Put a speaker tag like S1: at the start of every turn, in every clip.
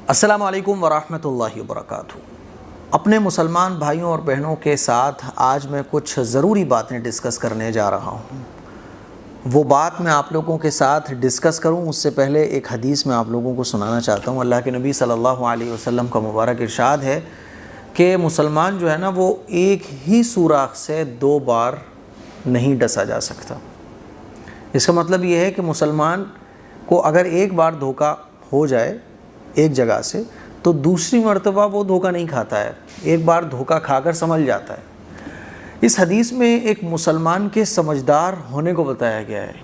S1: अस्सलामु अलैकुम वरहमतुल्लाहि वबरकातुहू। अपने मुसलमान भाइयों और बहनों के साथ आज मैं कुछ ज़रूरी बातें डिस्कस करने जा रहा हूँ। वो बात मैं आप लोगों के साथ डिस्कस करूँ उससे पहले एक हदीस मैं आप लोगों को सुनाना चाहता हूँ। अल्लाह के नबी सल्लल्लाहु अलैहि वसल्लम का मुबारक इरशाद है कि मुसलमान जो है ना, वो एक ही सुराख से 2 बार नहीं डसा जा सकता। इसका मतलब ये है कि मुसलमान को अगर एक बार धोखा हो जाए एक जगह से, तो दूसरी मर्तबा वो धोखा नहीं खाता है, एक बार धोखा खाकर संभल जाता है। इस हदीस में एक मुसलमान के समझदार होने को बताया गया है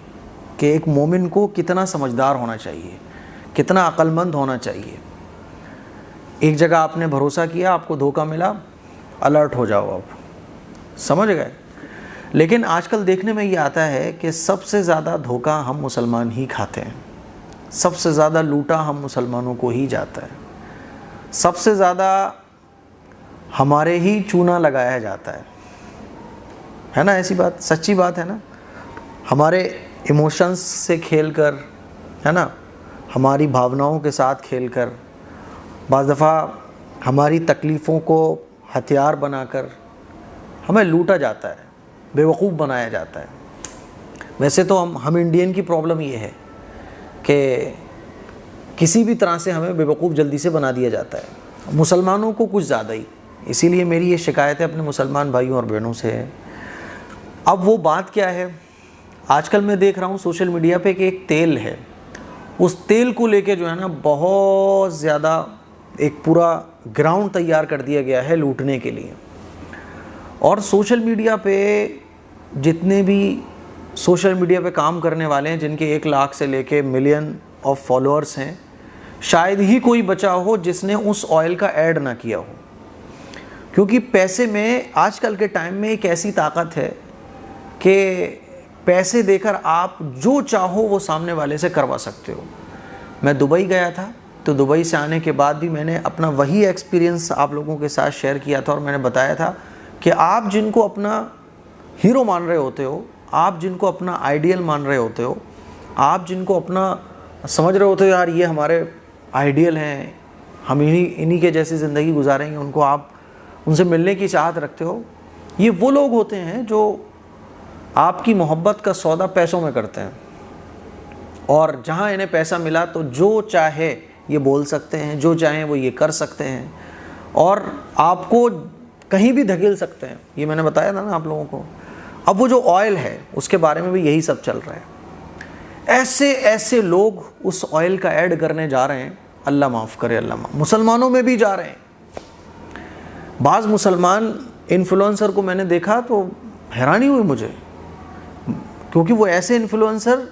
S1: कि एक मोमिन को कितना समझदार होना चाहिए, कितना अक्लमंद होना चाहिए। एक जगह आपने भरोसा किया, आपको धोखा मिला, अलर्ट हो जाओ, आप समझ गए। लेकिन आजकल देखने में ये आता है कि सबसे ज़्यादा धोखा हम मुसलमान ही खाते हैं, सबसे ज़्यादा लूटा हम मुसलमानों को ही जाता है, सबसे ज़्यादा हमारे ही चूना लगाया जाता है ना। ऐसी बात, सच्ची बात है ना। हमारे इमोशंस से खेलकर, है ना, हमारी भावनाओं के साथ खेलकर, बाज़ दफ़ा हमारी तकलीफ़ों को हथियार बनाकर हमें लूटा जाता है, बेवकूफ़ बनाया जाता है। वैसे तो हम इंडियन की प्रॉब्लम ये है कि किसी भी तरह से हमें बेवकूफ़ जल्दी से बना दिया जाता है, मुसलमानों को कुछ ज़्यादा ही। इसीलिए मेरी ये शिकायत है अपने मुसलमान भाइयों और बहनों से है। अब वो बात क्या है, आजकल मैं देख रहा हूँ सोशल मीडिया पे कि एक तेल है, उस तेल को लेके जो है ना, बहुत ज़्यादा एक पूरा ग्राउंड तैयार कर दिया गया है लूटने के लिए। और सोशल मीडिया पे जितने भी सोशल मीडिया पे काम करने वाले हैं, जिनके 1 लाख से लेके मिलियन ऑफ फॉलोअर्स हैं, शायद ही कोई बचा हो जिसने उस ऑयल का ऐड ना किया हो। क्योंकि पैसे में आजकल के टाइम में एक ऐसी ताकत है कि पैसे देकर आप जो चाहो वो सामने वाले से करवा सकते हो। मैं दुबई गया था, तो दुबई से आने के बाद भी मैंने अपना वही एक्सपीरियंस आप लोगों के साथ शेयर किया था और मैंने बताया था कि आप जिनको अपना हीरो मान रहे होते हो, आप जिनको अपना आइडियल मान रहे होते हो, आप जिनको अपना समझ रहे होते हो, यार ये हमारे आइडियल हैं, हम इन्हीं के जैसी ज़िंदगी गुजारेंगे, उनको आप उनसे मिलने की चाहत रखते हो, ये वो लोग होते हैं जो आपकी मोहब्बत का सौदा पैसों में करते हैं। और जहाँ इन्हें पैसा मिला तो जो चाहे ये बोल सकते हैं, जो चाहें वो ये कर सकते हैं और आपको कहीं भी धकेल सकते हैं। ये मैंने बताया था ना आप लोगों को। अब वो जो ऑयल है उसके बारे में भी यही सब चल रहा है। ऐसे ऐसे लोग उस ऑयल का ऐड करने जा रहे हैं, अल्लाह माफ़ करे, अल्लाह माफ़, मुसलमानों में भी जा रहे हैं। बाज़ मुसलमान इन्फ्लुएंसर को मैंने देखा तो हैरानी हुई मुझे, क्योंकि वो ऐसे इन्फ्लुएंसर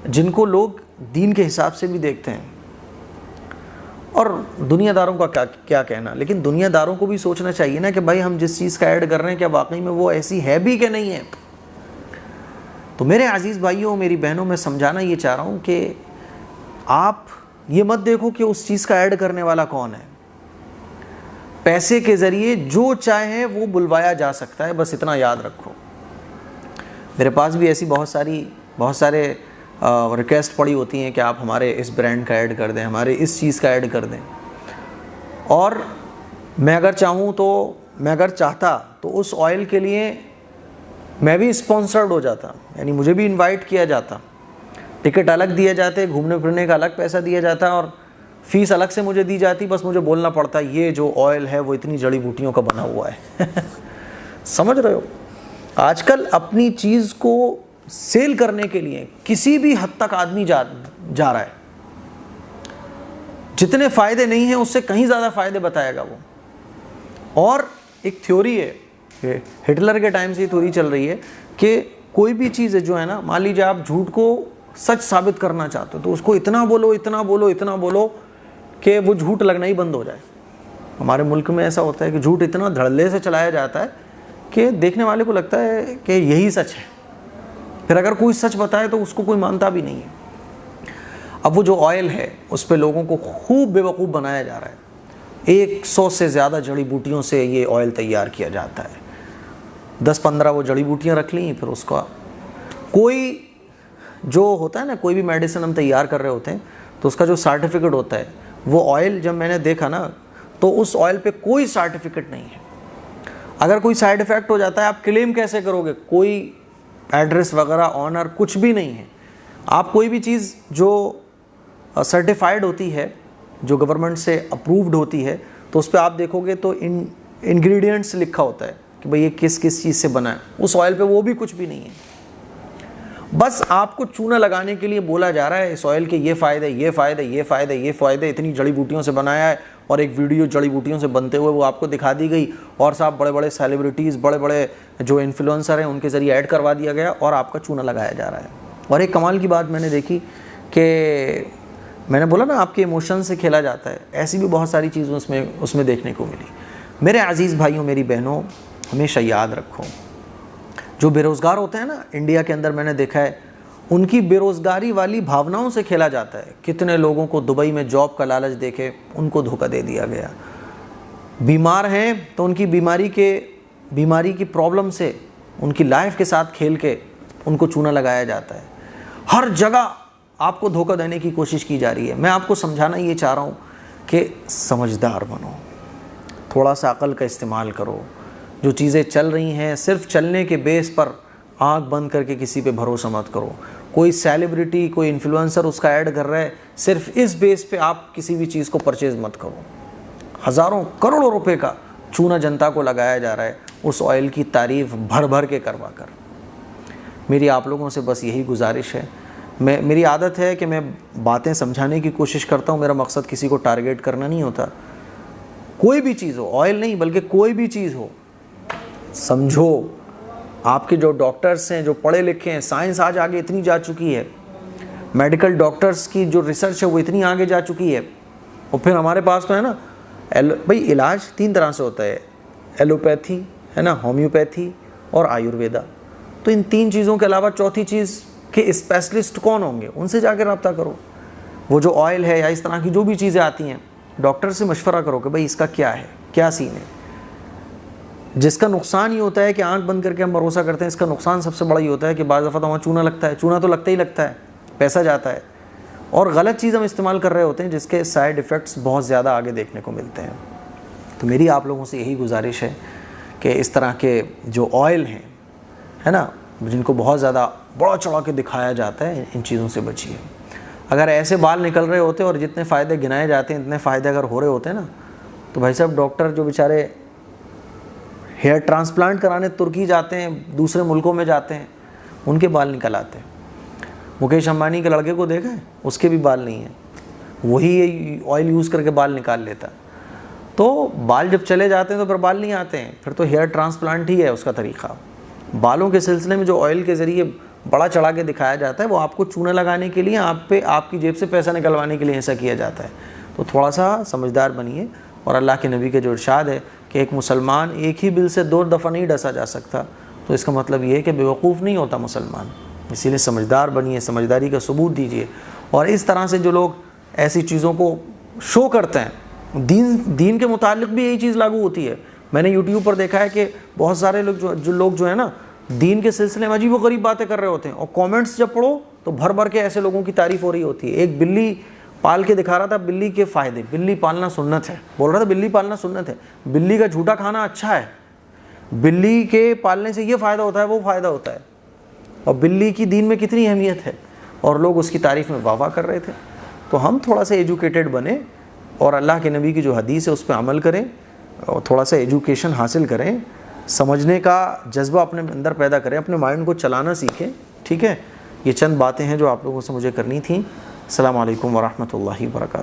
S1: जिनको लोग दीन के हिसाब से भी देखते हैं। और दुनियादारों का क्या कहना, लेकिन दुनियादारों को भी सोचना चाहिए ना कि भाई हम जिस चीज़ का ऐड कर रहे हैं क्या वाकई में वो ऐसी है भी कि नहीं है। तो मेरे अजीज़ भाइयों, मेरी बहनों, मैं समझाना ये चाह रहा हूँ कि आप ये मत देखो कि उस चीज़ का ऐड करने वाला कौन है। पैसे के ज़रिए जो चाहे वो बुलवाया जा सकता है, बस इतना याद रखो। मेरे पास भी ऐसी बहुत सारे रिक्वेस्ट पड़ी होती हैं कि आप हमारे इस ब्रांड का ऐड कर दें, हमारे इस चीज़ का ऐड कर दें। और मैं अगर चाहता तो उस ऑयल के लिए मैं भी स्पॉन्सर्ड हो जाता, यानी मुझे भी इनवाइट किया जाता, टिकट अलग दिए जाते, घूमने फिरने का अलग पैसा दिया जाता और फ़ीस अलग से मुझे दी जाती। बस मुझे बोलना पड़ता ये जो ऑयल है वो इतनी जड़ी बूटियों का बना हुआ है। समझ रहे हो, आजकल अपनी चीज़ को सेल करने के लिए किसी भी हद तक आदमी जा रहा है। जितने फ़ायदे नहीं हैं उससे कहीं ज़्यादा फ़ायदे बताएगा वो। और एक थ्योरी है, हिटलर के टाइम से ये थ्योरी चल रही है कि कोई भी चीज़ जो है ना, मान लीजिए आप झूठ को सच साबित करना चाहते हो तो उसको इतना बोलो कि वो झूठ लगना ही बंद हो जाए। हमारे मुल्क में ऐसा होता है कि झूठ इतना धड़ल्ले से चलाया जाता है कि देखने वाले को लगता है कि यही सच है। फिर अगर कोई सच बताए तो उसको कोई मानता भी नहीं है। अब वो जो ऑयल है उस पे लोगों को खूब बेवकूफ़ बनाया जा रहा है। 100 से ज़्यादा जड़ी बूटियों से ये ऑयल तैयार किया जाता है। 10-15 वो जड़ी बूटियाँ रख ली, फिर उसका कोई जो होता है ना, कोई भी मेडिसिन हम तैयार कर रहे होते हैं तो उसका जो सर्टिफिकेट होता है वो ऑयल जब मैंने देखा ना, तो उस ऑयल पे कोई सर्टिफिकेट नहीं है। अगर कोई साइड इफ़ेक्ट हो जाता है आप क्लेम कैसे करोगे? कोई एड्रेस वगैरह, ऑनर, कुछ भी नहीं है। आप कोई भी चीज़ जो सर्टिफाइड होती है, जो गवर्नमेंट से अप्रूव्ड होती है, तो उस पर आप देखोगे तो इंग्रेडिएंट्स लिखा होता है कि भाई ये किस किस चीज़ से बना है। उस ऑयल पे वो भी कुछ भी नहीं है। बस आपको चूना लगाने के लिए बोला जा रहा है इस ऑयल के ये फ़ायदे, ये फ़ायदे, ये फ़ायदे, ये फ़ायदे, इतनी जड़ी बूटियों से बनाया है, और एक वीडियो जड़ी बूटियों से बनते हुए वो आपको दिखा दी गई, और साहब बड़े बड़े सेलिब्रिटीज़, बड़े बड़े जो इन्फ्लुएंसर हैं उनके ज़रिए ऐड करवा दिया गया और आपका चूना लगाया जा रहा है। और एक कमाल की बात मैंने देखी कि मैंने बोला ना आपके इमोशन से खेला जाता है, ऐसी भी बहुत सारी चीज़ उसमें देखने को मिली। मेरे अज़ीज़ भाइयों, मेरी बहनों, हमेशा याद रखो, जो बेरोज़गार होते हैं ना इंडिया के अंदर, मैंने देखा है उनकी बेरोज़गारी वाली भावनाओं से खेला जाता है। कितने लोगों को दुबई में जॉब का लालच देके उनको धोखा दे दिया गया। बीमार हैं तो उनकी बीमारी की प्रॉब्लम से, उनकी लाइफ के साथ खेल के उनको चूना लगाया जाता है। हर जगह आपको धोखा देने की कोशिश की जा रही है। मैं आपको समझाना ये चाह रहा हूँ कि समझदार बनो, थोड़ा सा अक़ल का इस्तेमाल करो। जो चीज़ें चल रही हैं सिर्फ चलने के बेस पर आँख बंद करके किसी पे भरोसा मत करो। कोई सेलिब्रिटी, कोई इन्फ्लुएंसर उसका ऐड कर रहा है, सिर्फ इस बेस पे आप किसी भी चीज़ को परचेज़ मत करो। हज़ारों करोड़ों रुपए का चूना जनता को लगाया जा रहा है उस ऑयल की तारीफ़ भर भर के करवा कर। मेरी आप लोगों से बस यही गुजारिश है। मेरी आदत है कि मैं बातें समझाने की कोशिश करता हूँ। मेरा मकसद किसी को टारगेट करना नहीं होता। कोई भी चीज़ हो, ऑयल नहीं बल्कि कोई भी चीज़ हो, समझो। आपके जो डॉक्टर्स हैं, जो पढ़े लिखे हैं, साइंस आज आगे इतनी जा चुकी है, मेडिकल डॉक्टर्स की जो रिसर्च है वो इतनी आगे जा चुकी है। और फिर हमारे पास तो है ना, भाई इलाज 3 तरह से होता है, एलोपैथी है ना, होम्योपैथी और आयुर्वेदा। तो इन 3 चीज़ों के अलावा चौथी चीज़ के स्पेशलिस्ट कौन होंगे? उनसे जाकर रब्ता करो। वो जो ऑयल है या इस तरह की जो भी चीज़ें आती हैं, डॉक्टर से मशवरा करो कि भाई इसका क्या है, क्या सीन है। जिसका नुकसान ये होता है कि आंख बंद करके हम भरोसा करते हैं, इसका नुकसान सबसे बड़ा ये होता है कि बाज़ दफ़ा तो वहाँ चूना लगता है। चूना तो लगता ही लगता है, पैसा जाता है, और गलत चीज़ हम इस्तेमाल कर रहे होते हैं जिसके साइड इफ़ेक्ट्स बहुत ज़्यादा आगे देखने को मिलते हैं। तो मेरी आप लोगों से यही गुजारिश है कि इस तरह के जो ऑयल हैं, है ना, जिनको बहुत ज़्यादा बड़ा चढ़ा के दिखाया जाता है, इन चीज़ों से बचिए। अगर ऐसे बाल निकल रहे होते और जितने फ़ायदे गिनाए जाते हैं, इतने फ़ायदे अगर हो रहे होते ना, तो भाई साहब डॉक्टर जो बेचारे हेयर ट्रांसप्लांट कराने तुर्की जाते हैं, दूसरे मुल्कों में जाते हैं, उनके बाल निकल आते हैं। मुकेश अंबानी के लड़के को देखा है, उसके भी बाल नहीं हैं, वही ये ऑयल यूज़ करके बाल निकाल लेता। तो बाल जब चले जाते हैं तो फिर बाल नहीं आते हैं, फिर तो हेयर ट्रांसप्लांट ही है उसका तरीक़ा। बालों के सिलसिले में जो ऑयल के ज़रिए बड़ा चढ़ा के दिखाया जाता है, वो आपको चूना लगाने के लिए, आप पे आपकी जेब से पैसा निकलवाने के लिए ऐसा किया जाता है। तो थोड़ा सा समझदार बनिए। और अल्लाह के नबी के जो इरशाद है कि एक मुसलमान एक ही बिल से 2 दफ़ा नहीं डसा जा सकता, तो इसका मतलब ये है कि बेवकूफ़ नहीं होता मुसलमान। इसीलिए समझदार बनिए, समझदारी का सबूत दीजिए। और इस तरह से जो लोग ऐसी चीज़ों को शो करते हैं, दीन के मुतालिक भी यही चीज़ लागू होती है। मैंने यूट्यूब पर देखा है कि बहुत सारे लोग जो है ना, दीन के सिलसिले में अजीब व गरीब बातें कर रहे होते हैं, और कमेंट्स जब पढ़ो तो भर भर के ऐसे लोगों की तारीफ़ हो रही होती है। एक बिल्ली पाल के दिखा रहा था, बिल्ली के फ़ायदे, बिल्ली पालना सुन्नत है, बोल रहा था बिल्ली पालना सुन्नत है। बिल्ली का झूठा खाना अच्छा है, बिल्ली के पालने से ये फ़ायदा होता है, वो फ़ायदा होता है, और बिल्ली की दीन में कितनी अहमियत है, और लोग उसकी तारीफ़ में वाह वाह कर रहे थे। तो हम थोड़ा सा एजुकेटेड बने और अल्लाह के नबी की जो हदीस है उस पर अमल करें, और थोड़ा सा एजुकेशन हासिल करें, समझने का जज्बा अपने अंदर पैदा करें, अपने माइंड को चलाना सीखें। ठीक है, ये चंद बातें हैं जो आप लोगों से मुझे करनी थी। अस्सलामु अलैकुम वरहमतुल्लाहि वबरकातुहू।